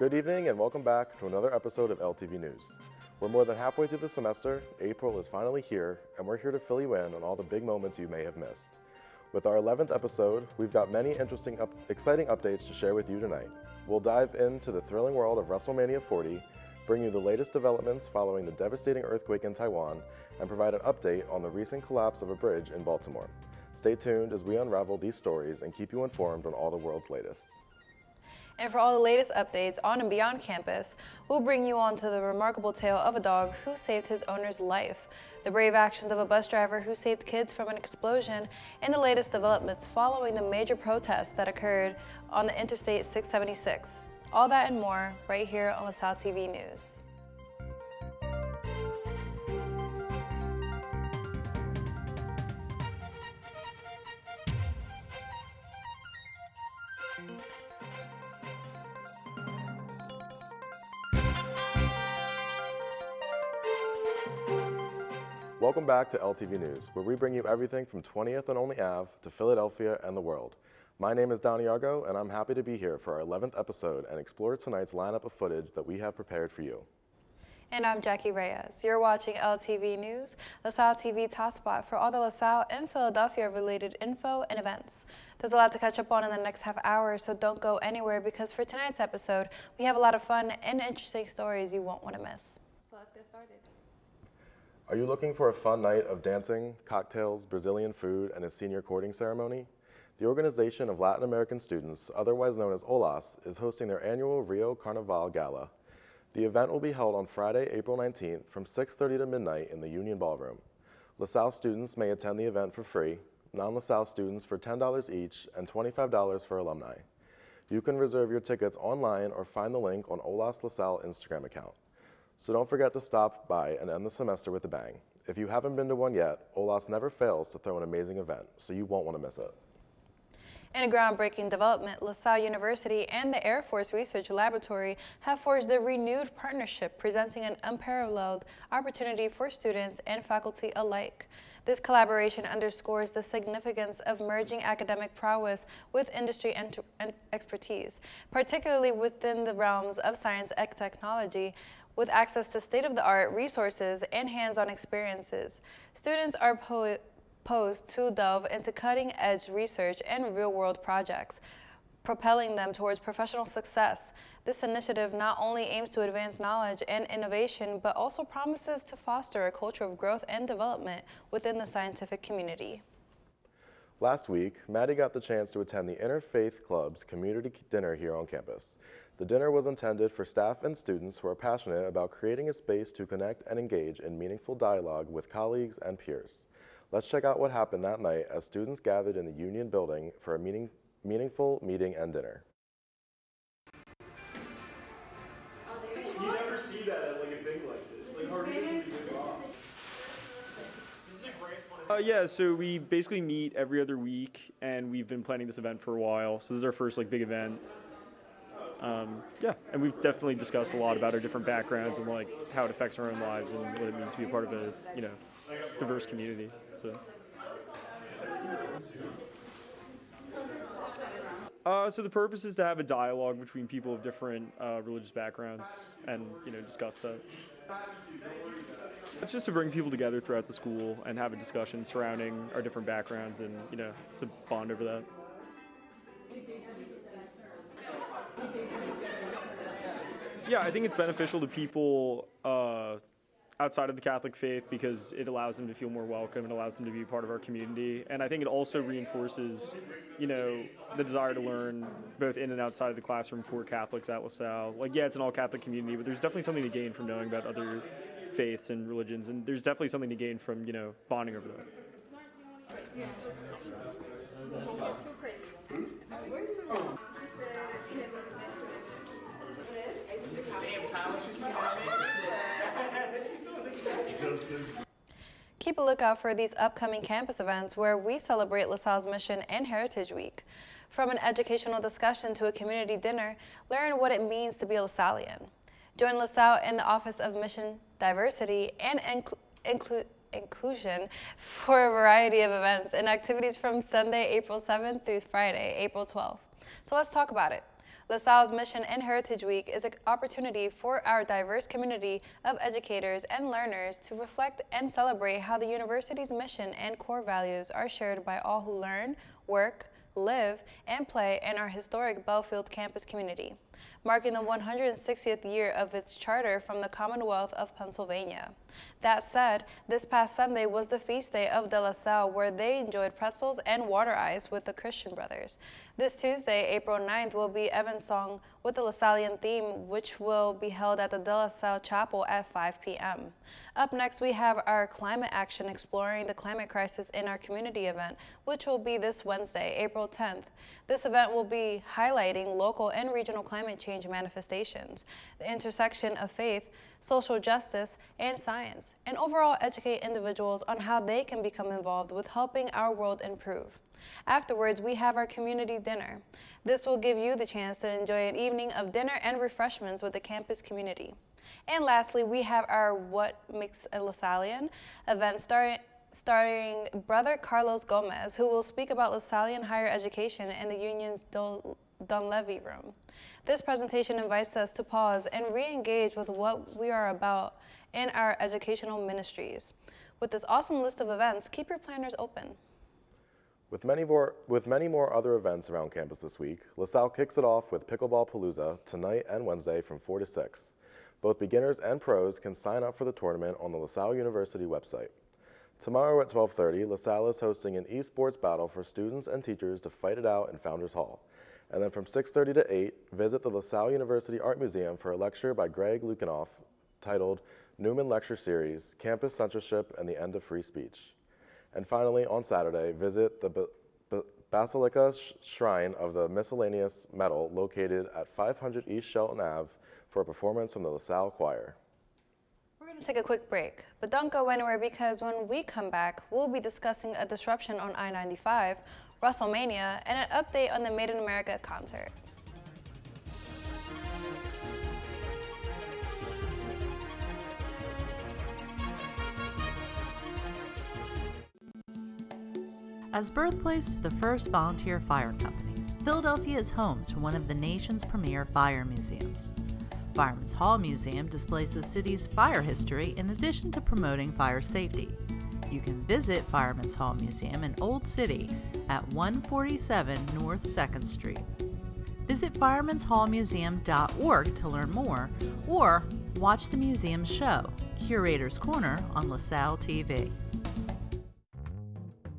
Good evening and welcome back to another episode of LTV News. We're more than halfway through the semester, April is finally here, and we're here to fill you in on all the big moments you may have missed. With our 11th episode, we've got many exciting updates to share with you tonight. We'll dive into the thrilling world of Wrestlemania 40, bring you the latest developments following the devastating earthquake in Taiwan, and provide an update on the recent collapse of a bridge in Baltimore. Stay tuned as we unravel these stories and keep you informed on all the world's latest. And for all the latest updates on and beyond campus, we'll bring you on to the remarkable tale of a dog who saved his owner's life, the brave actions of a bus driver who saved kids from an explosion, and the latest developments following the major protests that occurred on the Interstate 676. All that and more right here on LaSalle TV News. Welcome back to LTV News, where we bring you everything from 20th and Only Ave to Philadelphia and the world. My name is Donny, and I'm happy to be here for our 11th episode and explore tonight's lineup of footage that we have prepared for you. And I'm Yacky. You're watching LTV News, LaSalle TV top spot for all the LaSalle and Philadelphia related info and events. There's a lot to catch up on in the next half hour, so don't go anywhere because for tonight's episode, we have a lot of fun and interesting stories you won't want to miss. So let's get started. Are you looking for a fun night of dancing, cocktails, Brazilian food, and a senior courting ceremony? The Organization of Latin American Students, otherwise known as OLAS, is hosting their annual Rio Carnaval Gala. The event will be held on Friday, April 19th from 6:30 to midnight in the Union Ballroom. LaSalle students may attend the event for free, non-LaSalle students for $10 each, and $25 for alumni. You can reserve your tickets online or find the link on OLAS LaSalle Instagram account. So don't forget to stop by and end the semester with a bang. If you haven't been to one yet, OLAS never fails to throw an amazing event, so you won't want to miss it. In a groundbreaking development, LaSalle University and the Air Force Research Laboratory have forged a renewed partnership, presenting an unparalleled opportunity for students and faculty alike. This collaboration underscores the significance of merging academic prowess with industry and expertise, particularly within the realms of science and technology. With access to state-of-the-art resources and hands-on experiences, students are posed to delve into cutting-edge research and real-world projects, propelling them towards professional success. This initiative not only aims to advance knowledge and innovation, but also promises to foster a culture of growth and development within the scientific community. Last week, Maddie got the chance to attend the Interfaith Club's community dinner here on campus. The dinner was intended for staff and students who are passionate about creating a space to connect and engage in meaningful dialogue with colleagues and peers. Let's check out what happened that night as students gathered in the Union building for a meaningful meeting and dinner. You never see that at like a thing like this. Like hardly this is a rock. This is a great fun. Yeah, so we basically meet every other week, and we've been planning this event for a while. So this is our first big event. And we've definitely discussed a lot about our different backgrounds and how it affects our own lives and what it means to be a part of a diverse community. So the purpose is to have a dialogue between people of different religious backgrounds and discuss that. It's just to bring people together throughout the school and have a discussion surrounding our different backgrounds and to bond over that. Yeah, I think it's beneficial to people outside of the Catholic faith because it allows them to feel more welcome and allows them to be part of our community. And I think it also reinforces, the desire to learn both in and outside of the classroom for Catholics at LaSalle. It's an all-Catholic community, but there's definitely something to gain from knowing about other faiths and religions, and there's definitely something to gain from, bonding over that. Keep a lookout for these upcoming campus events where we celebrate LaSalle's Mission and Heritage Week. From an educational discussion to a community dinner, learn what it means to be a LaSallian. Join LaSalle in the Office of Mission Diversity and Inclusion for a variety of events and activities from Sunday, April 7th through Friday, April 12th. So let's talk about it. LaSalle's Mission and Heritage Week is an opportunity for our diverse community of educators and learners to reflect and celebrate how the university's mission and core values are shared by all who learn, work, live, and play in our historic Belfield campus community, marking the 160th year of its charter from the Commonwealth of Pennsylvania. That said, this past Sunday was the feast day of De La Salle, where they enjoyed pretzels and water ice with the Christian Brothers. This Tuesday, April 9th, will be Evensong with the LaSallian theme, which will be held at the De La Salle Chapel at 5 p.m. Up next, we have our Climate Action Exploring the Climate Crisis in Our Community event, which will be this Wednesday, April 10th. This event will be highlighting local and regional climate change manifestations, the intersection of faith, social justice, and science, and overall educate individuals on how they can become involved with helping our world improve. Afterwards, we have our community dinner. This will give you the chance to enjoy an evening of dinner and refreshments with the campus community. And lastly, we have our What Makes a LaSallian event starring Brother Carlos Gomez, who will speak about LaSallian higher education in the union's Dunleavy room. This presentation invites us to pause and re-engage with what we are about in our educational ministries. With this awesome list of events, keep your planners open. With many more other events around campus this week, LaSalle kicks it off with Pickleball Palooza tonight and Wednesday from 4 to 6. Both beginners and pros can sign up for the tournament on the LaSalle University website. Tomorrow at 12:30, LaSalle is hosting an esports battle for students and teachers to fight it out in Founders Hall. And then from 6:30 to 8, visit the LaSalle University Art Museum for a lecture by Greg Lukanoff titled Newman Lecture Series, Campus Censorship and the End of Free Speech. And finally, on Saturday, visit the Basilica Shrine of the Miscellaneous Medal located at 500 East Shelton Ave for a performance from the LaSalle Choir. We're going to take a quick break, but don't go anywhere, because when we come back, we'll be discussing a disruption on I-95, Wrestlemania, and an update on the Made in America concert. As birthplace to the first volunteer fire companies, Philadelphia is home to one of the nation's premier fire museums. Fireman's Hall Museum displays the city's fire history in addition to promoting fire safety. You can visit Fireman's Hall Museum in Old City at 147 North 2nd Street. Visit firemanshallmuseum.org to learn more, or watch the museum's show, Curator's Corner, on LaSalle TV.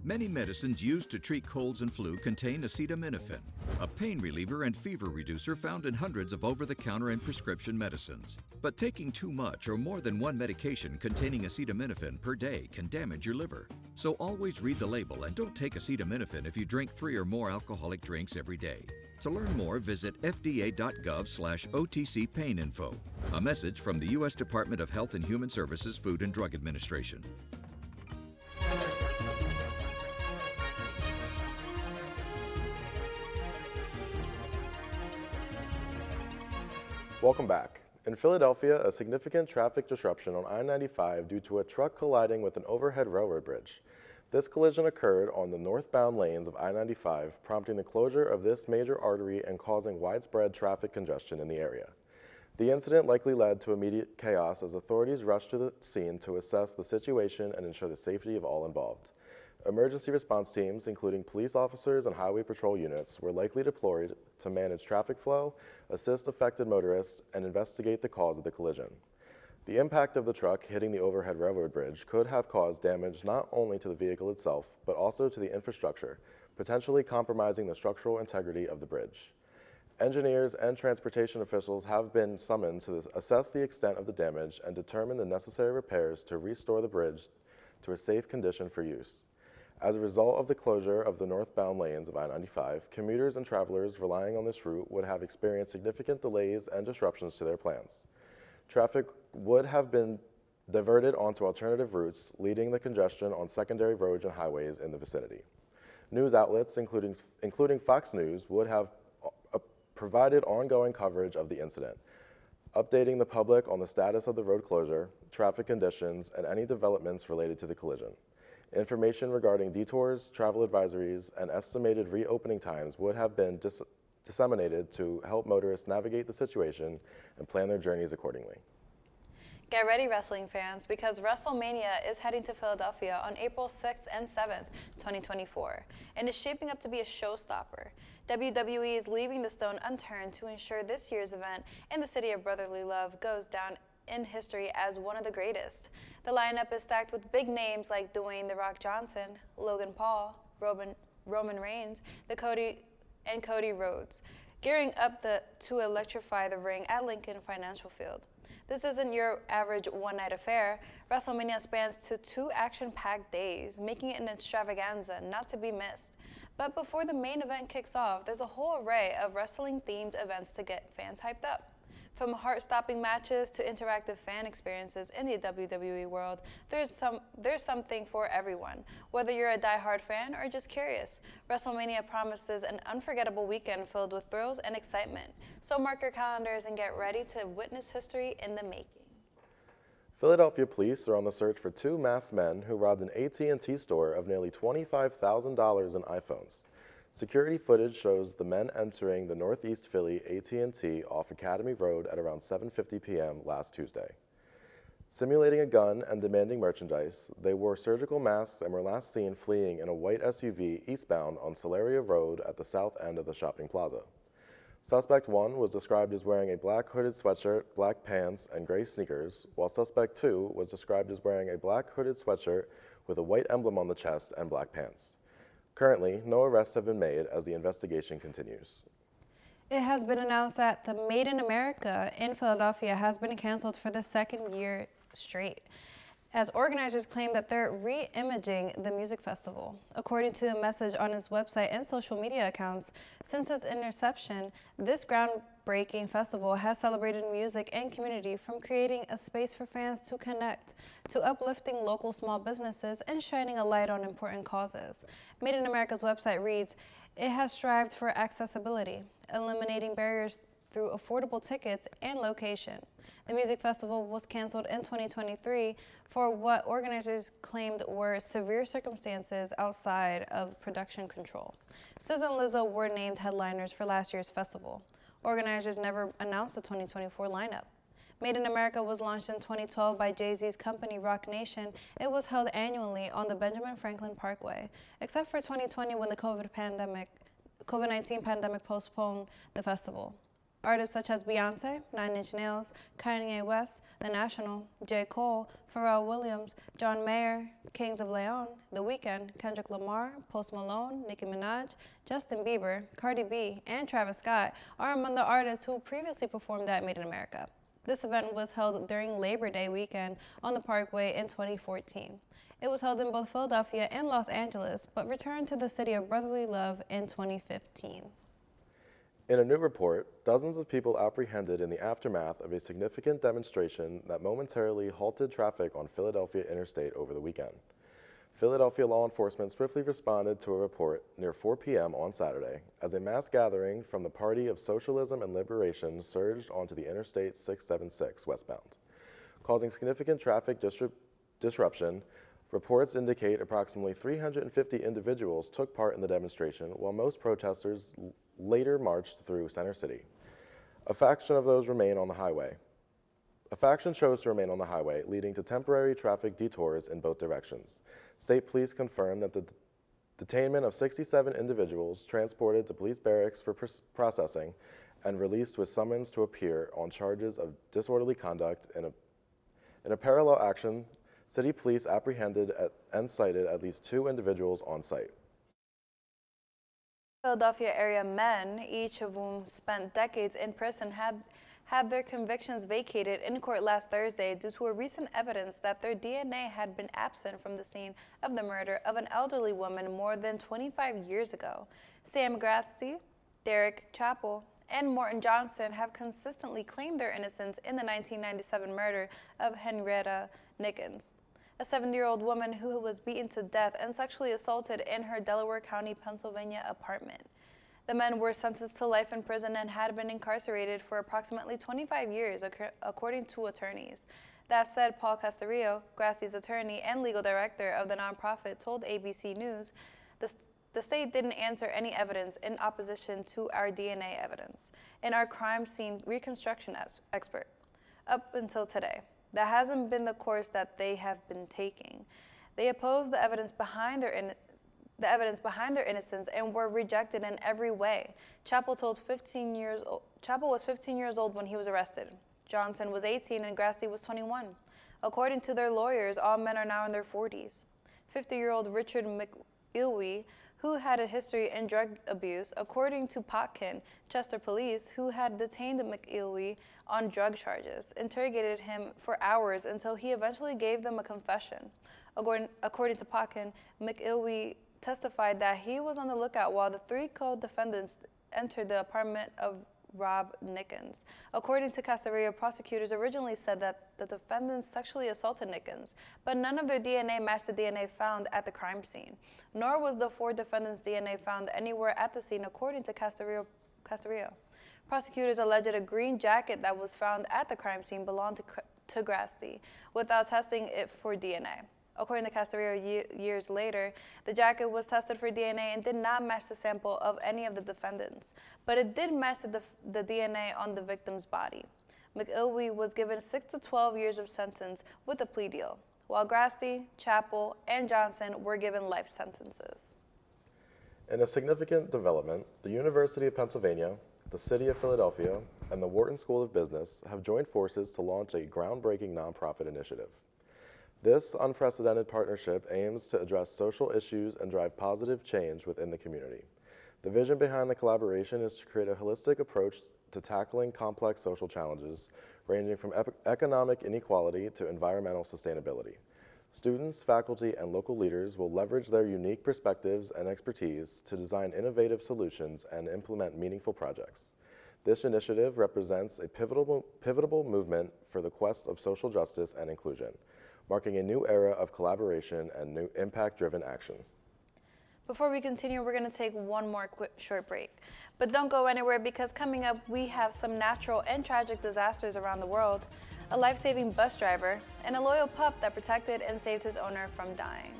Many medicines used to treat colds and flu contain acetaminophen, a pain reliever and fever reducer found in hundreds of over-the-counter and prescription medicines. But taking too much or more than one medication containing acetaminophen per day can damage your liver. So always read the label and don't take acetaminophen if you drink 3 or more alcoholic drinks every day. To learn more, visit fda.gov/OTC pain info. A message from the U.S. Department of Health and Human Services Food and Drug Administration. Welcome back. In Philadelphia, a significant traffic disruption on I-95 due to a truck colliding with an overhead railroad bridge. This collision occurred on the northbound lanes of I-95, prompting the closure of this major artery and causing widespread traffic congestion in the area. The incident likely led to immediate chaos as authorities rushed to the scene to assess the situation and ensure the safety of all involved. Emergency response teams, including police officers and highway patrol units, were likely deployed to manage traffic flow, assist affected motorists, and investigate the cause of the collision. The impact of the truck hitting the overhead railroad bridge could have caused damage not only to the vehicle itself, but also to the infrastructure, potentially compromising the structural integrity of the bridge. Engineers and transportation officials have been summoned to assess the extent of the damage and determine the necessary repairs to restore the bridge to a safe condition for use. As a result of the closure of the northbound lanes of I-95, commuters and travelers relying on this route would have experienced significant delays and disruptions to their plans. Traffic would have been diverted onto alternative routes, leading the congestion on secondary roads and highways in the vicinity. News outlets, including Fox News, would have provided ongoing coverage of the incident, updating the public on the status of the road closure, traffic conditions, and any developments related to the collision. Information regarding detours, travel advisories, and estimated reopening times would have been disseminated to help motorists navigate the situation and plan their journeys accordingly. Get ready, wrestling fans, because Wrestlemania is heading to Philadelphia on April 6th and 7th, 2024, and is shaping up to be a showstopper. WWE is leaving the stone unturned to ensure this year's event in the city of brotherly love goes down in history as one of the greatest. The lineup is stacked with big names like Dwayne "The Rock" Johnson, Logan Paul, Roman Reigns, Cody Rhodes, gearing up to electrify the ring at Lincoln Financial Field. This isn't your average one-night affair. WrestleMania spans to 2 action-packed days, making it an extravaganza not to be missed. But before the main event kicks off, there's a whole array of wrestling-themed events to get fans hyped up. From heart-stopping matches to interactive fan experiences in the WWE world, there's something for everyone. Whether you're a die-hard fan or just curious, WrestleMania promises an unforgettable weekend filled with thrills and excitement. So mark your calendars and get ready to witness history in the making. Philadelphia police are on the search for 2 masked men who robbed an AT&T store of nearly $25,000 in iPhones. Security footage shows the men entering the Northeast Philly AT&T off Academy Road at around 7:50 p.m. last Tuesday. Simulating a gun and demanding merchandise, they wore surgical masks and were last seen fleeing in a white SUV eastbound on Solaria Road at the south end of the shopping plaza. Suspect 1 was described as wearing a black hooded sweatshirt, black pants, and gray sneakers, while Suspect 2 was described as wearing a black hooded sweatshirt with a white emblem on the chest and black pants. Currently, no arrests have been made as the investigation continues. It has been announced that the Made in America in Philadelphia has been canceled for the 2nd year straight, as organizers claim that they're re-imaging the music festival. According to a message on its website and social media accounts, since its inception, this groundbreaking festival has celebrated music and community, from creating a space for fans to connect, to uplifting local small businesses and shining a light on important causes. Made in America's website reads, "It has strived for accessibility, eliminating barriers through affordable tickets and location. The music festival was canceled in 2023 for what organizers claimed were severe circumstances outside of production control. SZA and Lizzo were named headliners for last year's festival. Organizers never announced the 2024 lineup. Made in America was launched in 2012 by Jay-Z's company Roc Nation. It was held annually on the Benjamin Franklin Parkway, except for 2020 when the COVID-19 pandemic postponed the festival. Artists such as Beyonce, 9 Inch Nails, Kanye West, The National, J. Cole, Pharrell Williams, John Mayer, Kings of Leon, The Weeknd, Kendrick Lamar, Post Malone, Nicki Minaj, Justin Bieber, Cardi B, and Travis Scott are among the artists who previously performed at Made in America. This event was held during Labor Day weekend on the Parkway in 2014. It was held in both Philadelphia and Los Angeles, but returned to the city of brotherly love in 2015. In a new report, dozens of people apprehended in the aftermath of a significant demonstration that momentarily halted traffic on Philadelphia Interstate over the weekend. Philadelphia law enforcement swiftly responded to a report near 4 p.m. on Saturday as a mass gathering from the Party of Socialism and Liberation surged onto the Interstate 676 westbound, causing significant traffic disruption. Reports indicate approximately 350 individuals took part in the demonstration, while most protesters later marched through Center City. A faction chose to remain on the highway, leading to temporary traffic detours in both directions. State police confirmed that the detainment of 67 individuals transported to police barracks for processing and released with summons to appear on charges of disorderly conduct. In a parallel action, city police apprehended and cited at least 2 individuals on site. Philadelphia area men, each of whom spent decades in prison, had their convictions vacated in court last Thursday due to a recent evidence that their DNA had been absent from the scene of the murder of an elderly woman more than 25 years ago. Sam Gratzy, Derek Chappell, and Morton Johnson have consistently claimed their innocence in the 1997 murder of Henrietta Nickens, a 70-year-old woman who was beaten to death and sexually assaulted in her Delaware County, Pennsylvania apartment. The men were sentenced to life in prison and had been incarcerated for approximately 25 years, according to attorneys. That said, Paul Castarillo, Grassy's attorney and legal director of the nonprofit, told ABC News The state didn't answer any evidence in opposition to our DNA evidence and our crime scene reconstruction expert. Up until today, that hasn't been the course that they have been taking. They opposed the evidence behind their innocence and were rejected in every way. Chappell was 15 years old when he was arrested. Johnson was 18 and Grassley was 21. According to their lawyers, all men are now in their 40s. 50-year-old Richard McIlwee, who had a history in drug abuse, according to Potkin, Chester police, who had detained McIlwee on drug charges, interrogated him for hours until he eventually gave them a confession. According to Potkin, McIlwee testified that he was on the lookout while the three co-defendants entered the apartment of Rob Nickens. According to Castaria, prosecutors originally said that the defendants sexually assaulted Nickens, but none of their DNA matched the DNA found at the crime scene, nor was the 4 defendants' DNA found anywhere at the scene, according to Castaria. Prosecutors alleged a green jacket that was found at the crime scene belonged to Grassley, without testing it for DNA. According to Castaria, years later, the jacket was tested for DNA and did not match the sample of any of the defendants, but it did match the DNA on the victim's body. McIlwee was given 6 to 12 years of sentence with a plea deal, while Grassley, Chappell, and Johnson were given life sentences. In a significant development, the University of Pennsylvania, the City of Philadelphia, and the Wharton School of Business have joined forces to launch a groundbreaking nonprofit initiative. This unprecedented partnership aims to address social issues and drive positive change within the community. The vision behind the collaboration is to create a holistic approach to tackling complex social challenges, ranging from economic inequality to environmental sustainability. Students, faculty, and local leaders will leverage their unique perspectives and expertise to design innovative solutions and implement meaningful projects. This initiative represents a pivotal movement for the quest of social justice and inclusion, marking a new era of collaboration and new impact-driven action. Before we continue, we're going to take one more short break. But don't go anywhere, because coming up, we have some natural and tragic disasters around the world, a life-saving bus driver, and a loyal pup that protected and saved his owner from dying.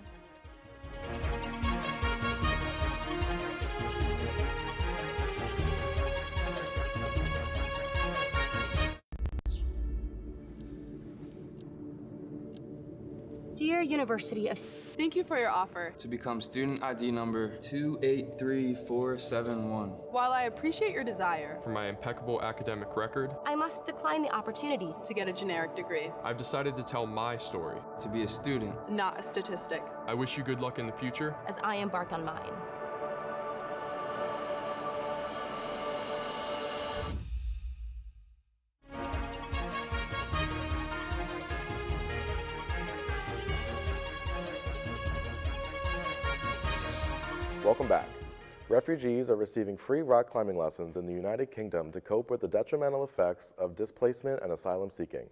Dear University of... Thank you for your offer to become student ID number 283471. While I appreciate your desire For my impeccable academic record, I must decline the opportunity. to get a generic degree, I've decided to tell my story. To be a student, not a statistic. I wish you good luck in the future. As I embark on mine. Welcome back. Refugees are receiving free rock climbing lessons in the United Kingdom to cope with the detrimental effects of displacement and asylum seeking.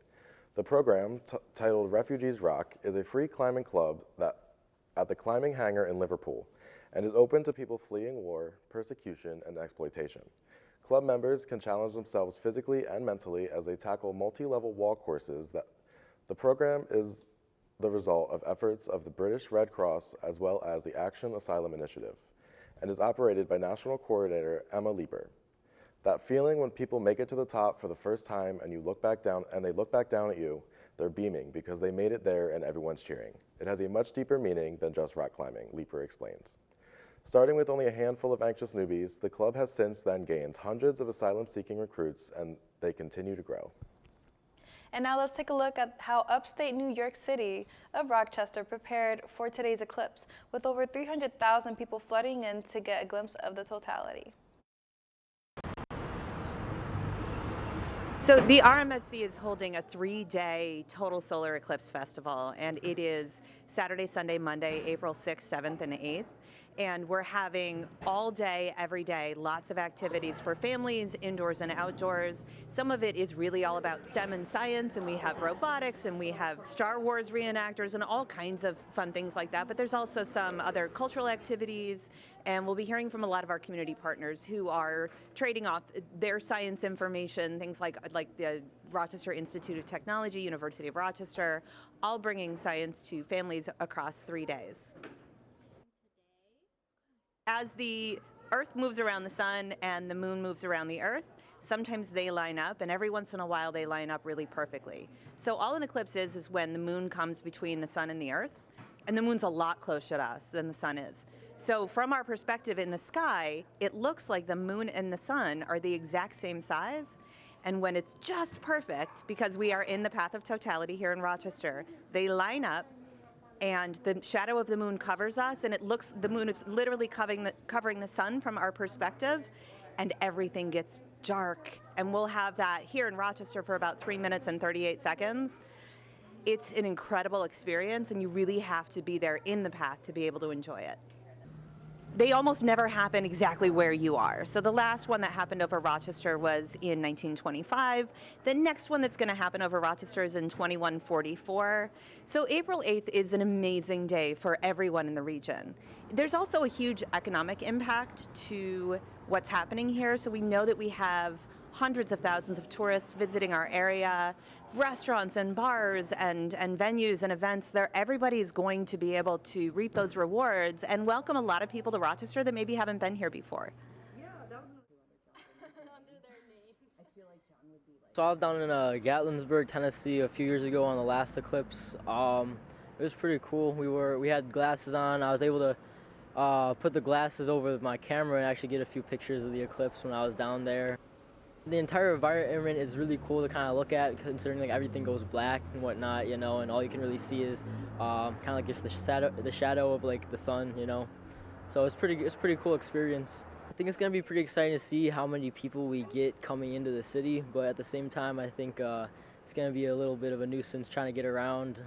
The program, titled Refugees Rock, is a free climbing club at the Climbing Hangar in Liverpool, and is open to people fleeing war, persecution, and exploitation. Club members can challenge themselves physically and mentally as they tackle multi-level wall courses. The program is the result of efforts of the British Red Cross as well as the Action Asylum Initiative, and is operated by National Coordinator Emma Leeper. That feeling when people make it to the top for the first time and they look back down at you, they're beaming because they made it there and everyone's cheering. It has a much deeper meaning than just rock climbing, Leeper explains. Starting with only a handful of anxious newbies, the club has since then gained hundreds of asylum-seeking recruits, and they continue to grow. And now let's take a look at how upstate New York City of Rochester prepared for today's eclipse, with over 300,000 people flooding in to get a glimpse of the totality. So the RMSC is holding a 3-day total solar eclipse festival, and it is Saturday, Sunday, Monday, April 6th, 7th, and 8th. And we're having all day, every day, lots of activities for families, indoors and outdoors. Some of it is really all about STEM and science, and we have robotics, and we have Star Wars reenactors, and all kinds of fun things like that. But there's also some other cultural activities, and we'll be hearing from a lot of our community partners who are trading off their science information, things like the Rochester Institute of Technology, University of Rochester, all bringing science to families across 3 days. As the Earth moves around the sun and the moon moves around the Earth, sometimes they line up, and every once in a while they line up really perfectly. So all an eclipse is when the moon comes between the sun and the Earth, and the moon's a lot closer to us than the sun is. So from our perspective in the sky, it looks like the moon and the sun are the exact same size. And when it's just perfect, because we are in the path of totality here in Rochester, they line up and the shadow of the moon covers us, and the moon is literally covering the sun from our perspective, and everything gets dark. And we'll have that here in Rochester for about 3 minutes and 38 seconds. It's an incredible experience, and you really have to be there in the path to be able to enjoy it. They almost never happen exactly where you are. So the last one that happened over Rochester was in 1925. The next one that's going to happen over Rochester is in 2144. So April 8th is an amazing day for everyone in the region. There's also a huge economic impact to what's happening here. So we know that we have hundreds of thousands of tourists visiting our area, restaurants and bars and venues and events. Everybody's going to be able to reap those rewards and welcome a lot of people to Rochester that maybe haven't been here before. So I was down in Gatlinburg, Tennessee a few years ago on the last eclipse. It was pretty cool. We had glasses on. I was able to put the glasses over my camera and actually get a few pictures of the eclipse when I was down there. The entire environment is really cool to kind of look at, considering like everything goes black and whatnot, you know, and all you can really see is kind of like just the shadow of like the sun, you know. So it's pretty cool experience. I think it's gonna be pretty exciting to see how many people we get coming into the city, but at the same time, I think it's gonna be a little bit of a nuisance trying to get around.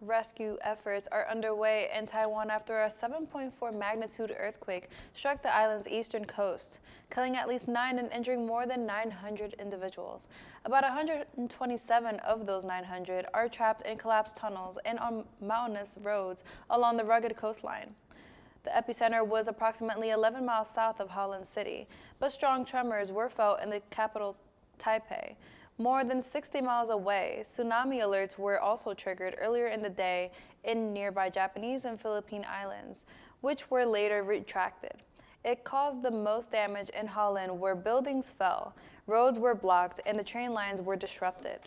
Rescue efforts are underway in Taiwan after a 7.4 magnitude earthquake struck the island's eastern coast, killing at least 9 and injuring more than 900 individuals. About 127 of those 900 are trapped in collapsed tunnels and on mountainous roads along the rugged coastline. The epicenter was approximately 11 miles south of Holland City, but strong tremors were felt in the capital, Taipei. More than 60 miles away, tsunami alerts were also triggered earlier in the day in nearby Japanese and Philippine islands, which were later retracted. It caused the most damage in Holland, where buildings fell, roads were blocked, and the train lines were disrupted.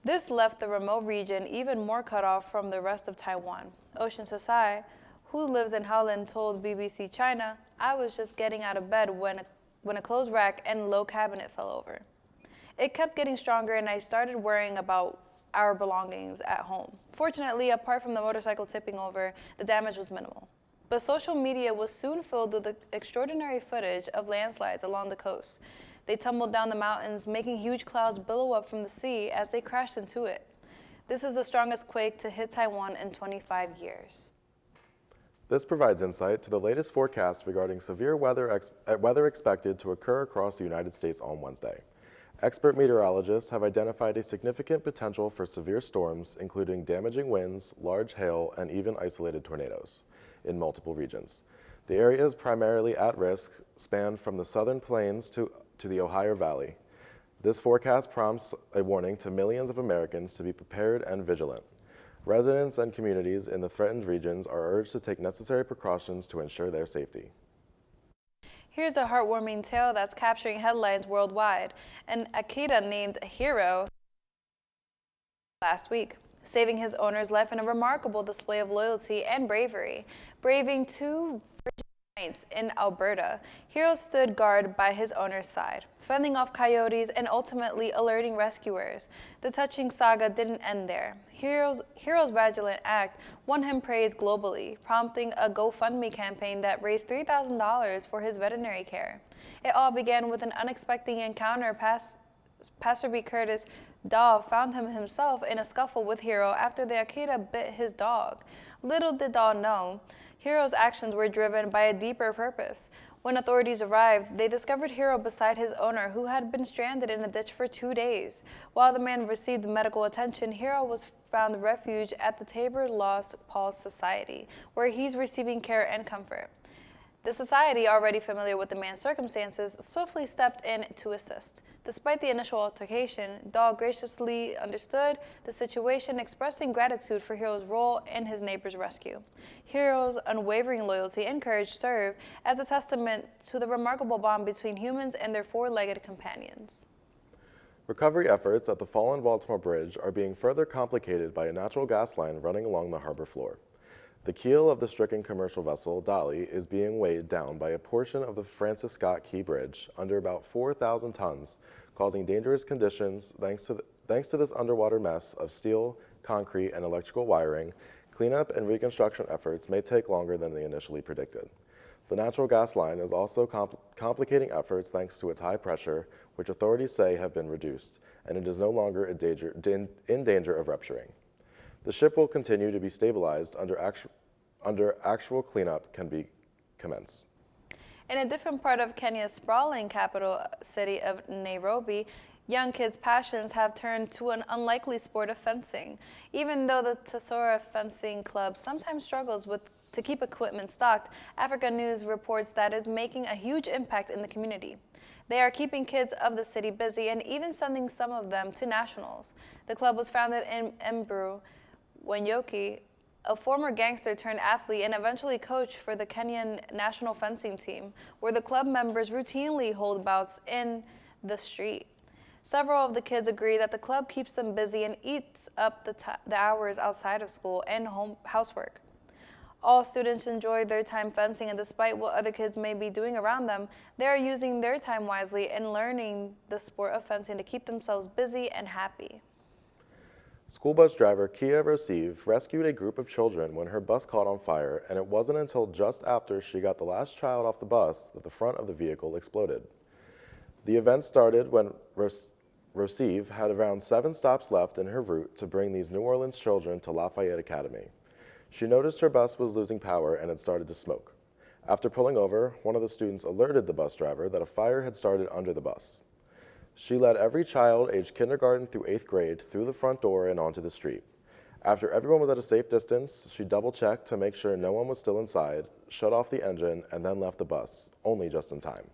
This left the remote region even more cut off from the rest of Taiwan. Ocean Sasai, who lives in Holland, told BBC China, "I was just getting out of bed when a clothes rack and low cabinet fell over. It kept getting stronger and I started worrying about our belongings at home. Fortunately, apart from the motorcycle tipping over, the damage was minimal." But social media was soon filled with the extraordinary footage of landslides along the coast. They tumbled down the mountains, making huge clouds billow up from the sea as they crashed into it. This is the strongest quake to hit Taiwan in 25 years. This provides insight to the latest forecast regarding severe weather expected to occur across the United States on Wednesday. Expert meteorologists have identified a significant potential for severe storms, including damaging winds, large hail, and even isolated tornadoes in multiple regions. The areas primarily at risk span from the southern plains to the Ohio Valley. This forecast prompts a warning to millions of Americans to be prepared and vigilant. Residents and communities in the threatened regions are urged to take necessary precautions to ensure their safety. Here's a heartwarming tale that's capturing headlines worldwide. An Akita named Hiro last week, saving his owner's life in a remarkable display of loyalty and bravery. Braving 2 frigid nights in Alberta, Hiro stood guard by his owner's side, fending off coyotes and ultimately alerting rescuers. The touching saga didn't end there. Hiro's vigilant act won him praise globally, prompting a GoFundMe campaign that raised $3,000 for his veterinary care. It all began with an unexpected encounter. Passerby Curtis Daw found himself in a scuffle with Hiro after the Akita bit his dog. Little did Daw know, Hiro's actions were driven by a deeper purpose. When authorities arrived, they discovered Hiro beside his owner, who had been stranded in a ditch for 2 days. While the man received medical attention, Hiro was found refuge at the Tabor Lost Paws Society, where he's receiving care and comfort. The society, already familiar with the man's circumstances, swiftly stepped in to assist. Despite the initial altercation, Dahl graciously understood the situation, expressing gratitude for Hero's role in his neighbor's rescue. Hero's unwavering loyalty and courage serve as a testament to the remarkable bond between humans and their four-legged companions. Recovery efforts at the fallen Baltimore Bridge are being further complicated by a natural gas line running along the harbor floor. The keel of the stricken commercial vessel, Dolly, is being weighed down by a portion of the Francis Scott Key Bridge under about 4,000 tons, causing dangerous conditions thanks to this underwater mess of steel, concrete, and electrical wiring. Cleanup and reconstruction efforts may take longer than they initially predicted. The natural gas line is also complicating efforts thanks to its high pressure, which authorities say have been reduced, and it is no longer in danger of rupturing. The ship will continue to be stabilized under actual cleanup can be commenced. In a different part of Kenya's sprawling capital city of Nairobi, young kids' passions have turned to an unlikely sport of fencing. Even though the Tesora Fencing Club sometimes struggles to keep equipment stocked, Africa News reports that it's making a huge impact in the community. They are keeping kids of the city busy and even sending some of them to nationals. The club was founded in Embu when Yacky, a former gangster turned athlete and eventually coach for the Kenyan national fencing team, where the club members routinely hold bouts in the street. Several of the kids agree that the club keeps them busy and eats up the hours outside of school and housework. All students enjoy their time fencing, and despite what other kids may be doing around them, they are using their time wisely and learning the sport of fencing to keep themselves busy and happy. School bus driver Kia Rosive rescued a group of children when her bus caught on fire, and it wasn't until just after she got the last child off the bus that the front of the vehicle exploded. The event started when Rosive had around 7 stops left in her route to bring these New Orleans children to Lafayette Academy. She noticed her bus was losing power and it started to smoke. After pulling over, one of the students alerted the bus driver that a fire had started under the bus. She led every child aged kindergarten through 8th grade through the front door and onto the street. After everyone was at a safe distance, she double-checked to make sure no one was still inside, shut off the engine, and then left the bus, only just in time.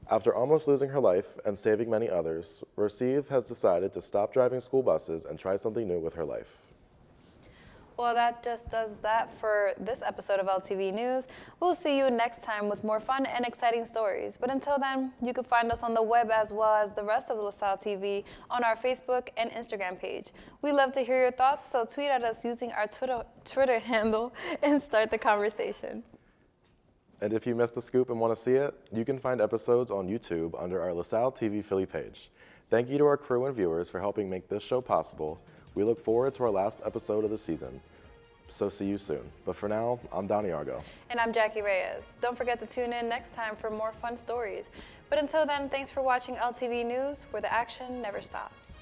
After almost losing her life and saving many others, Rosive has decided to stop driving school buses and try something new with her life. Well, that just does that for this episode of LTV News. We'll see you next time with more fun and exciting stories. But until then, you can find us on the web as well as the rest of LaSalle TV on our Facebook and Instagram page. We love to hear your thoughts, so tweet at us using our Twitter handle and start the conversation. And if you missed the scoop and want to see it, you can find episodes on YouTube under our LaSalle TV Philly page. Thank you to our crew and viewers for helping make this show possible. We look forward to our last episode of the season. So see you soon. But for now, I'm Donny Argo. And I'm Yacky Reyes. Don't forget to tune in next time for more fun stories. But until then, thanks for watching LTV News, where the action never stops.